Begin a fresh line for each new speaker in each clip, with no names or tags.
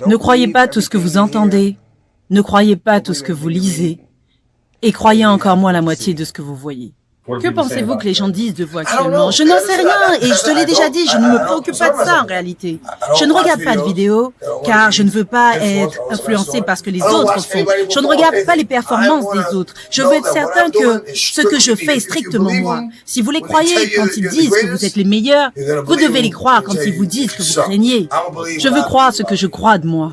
Ne croyez pas tout ce que vous entendez, ne croyez pas tout ce que vous lisez, et croyez encore moins la moitié de ce que vous voyez. Que pensez-vous que les gens disent de vous actuellement? Je n'en sais rien, et je te l'ai déjà dit, je ne me préoccupe pas de ça en réalité. Je ne regarde pas de vidéos, car je ne veux pas être influencé par ce que les autres font. Je ne regarde pas les performances des autres. Je veux être certain que ce que je fais est strictement moi. Si vous les croyez quand ils disent que vous êtes les meilleurs, vous devez les croire quand ils vous disent que vous craignez. Je veux croire ce que je crois de moi.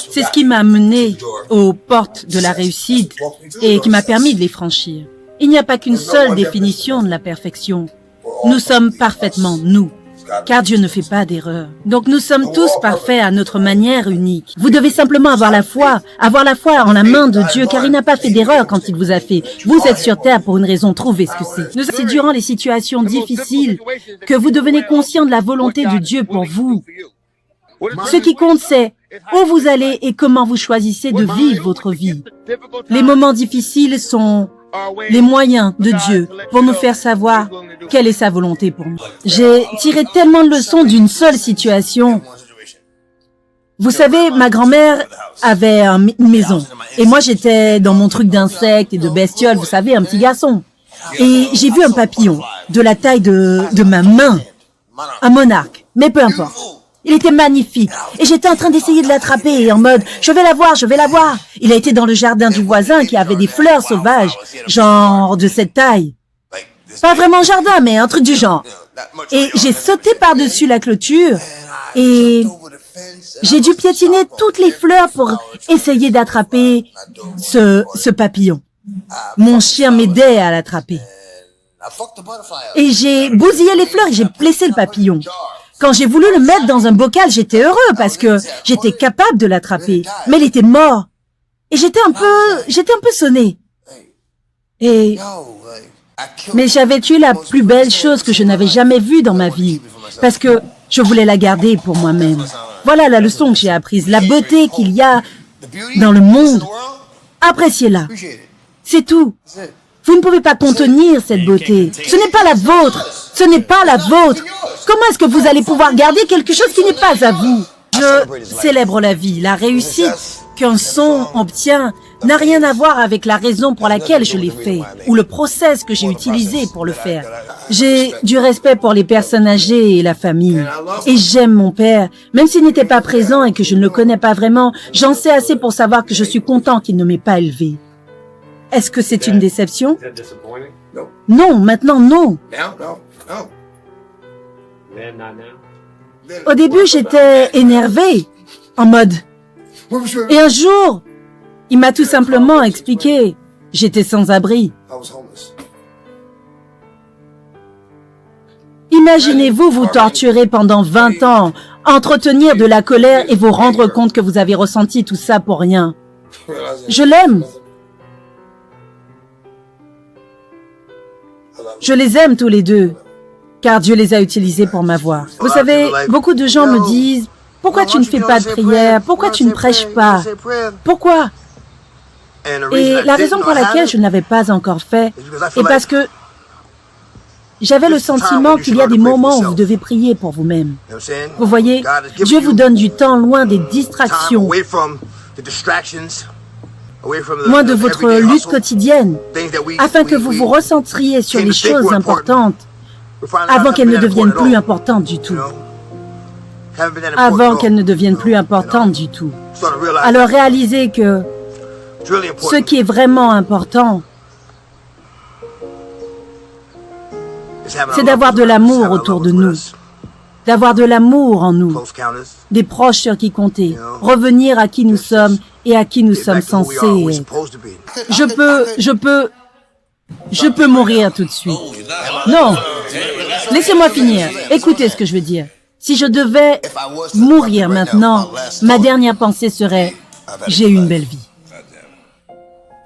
C'est ce qui m'a mené aux portes de la réussite et qui m'a permis de les franchir. Il n'y a pas qu'une seule définition de la perfection. Nous sommes parfaitement nous, car Dieu ne fait pas d'erreur. Donc nous sommes tous parfaits à notre manière unique. Vous devez simplement avoir la foi en la main de Dieu, car il n'a pas fait d'erreur quand il vous a fait. Vous êtes sur terre pour une raison, trouvez ce que c'est. C'est durant les situations difficiles que vous devenez conscient de la volonté de Dieu pour vous. Ce qui compte, c'est où vous allez et comment vous choisissez de vivre votre vie. Les moments difficiles sont les moyens de Dieu pour nous faire savoir quelle est sa volonté pour nous. J'ai tiré tellement de leçons d'une seule situation. Vous savez, ma grand-mère avait une maison et moi j'étais dans mon truc d'insectes et de bestioles, vous savez, un petit garçon. Et j'ai vu un papillon de la taille de ma main, un monarque, mais peu importe. Il était magnifique. Et j'étais en train d'essayer de l'attraper en mode « je vais la voir, je vais la voir ». Il a été dans le jardin du voisin qui avait des fleurs sauvages, genre de cette taille. Pas vraiment jardin, mais un truc du genre. Et j'ai sauté par-dessus la clôture et j'ai dû piétiner toutes les fleurs pour essayer d'attraper ce papillon. Mon chien m'aidait à l'attraper. Et j'ai bousillé les fleurs et j'ai blessé le papillon. Quand j'ai voulu le mettre dans un bocal, j'étais heureux parce que j'étais capable de l'attraper. Mais il était mort. Et j'étais un peu sonné. Mais j'avais tué la plus belle chose que je n'avais jamais vue dans ma vie. Parce que je voulais la garder pour moi-même. Voilà la leçon que j'ai apprise. La beauté qu'il y a dans le monde. Appréciez-la. C'est tout. Vous ne pouvez pas contenir cette beauté. Ce n'est pas la vôtre. Ce n'est pas la vôtre. Comment est-ce que vous allez pouvoir garder quelque chose qui n'est pas à vous? Je célèbre la vie. La réussite qu'un son obtient n'a rien à voir avec la raison pour laquelle je l'ai fait ou le process que j'ai utilisé pour le faire. J'ai du respect pour les personnes âgées et la famille. Et j'aime mon père. Même s'il n'était pas présent et que je ne le connais pas vraiment, j'en sais assez pour savoir que je suis content qu'il ne m'ait pas élevé. Est-ce que c'est une déception? Non, maintenant non. Au début, j'étais énervée, en mode... Et un jour, il m'a tout simplement expliqué, j'étais sans abri. Imaginez-vous vous torturer pendant 20 ans, entretenir de la colère et vous rendre compte que vous avez ressenti tout ça pour rien. Je l'aime. Je les aime tous les deux, car Dieu les a utilisés pour m'avoir. Vous savez, beaucoup de gens me disent, « Pourquoi tu ne fais pas de prière? Pourquoi tu ne prêches pas? Pourquoi ?» Et la raison pour laquelle je n'avais pas encore fait est parce que j'avais le sentiment qu'il y a des moments où vous devez prier pour vous-même. Vous voyez, Dieu vous donne du temps loin des distractions, loin de votre lutte quotidienne, afin que vous vous recentriez sur les choses importantes avant qu'elles ne deviennent plus importantes du tout. Avant qu'elles ne deviennent plus importantes du tout. Alors réalisez que ce qui est vraiment important, c'est d'avoir de l'amour autour de nous, d'avoir de l'amour en nous, des proches sur qui compter, revenir à qui nous sommes et à qui nous sommes censés être. Je peux mourir tout de suite. Non, laissez-moi finir. Écoutez ce que je veux dire. Si je devais mourir maintenant, ma dernière pensée serait « j'ai eu une belle vie ».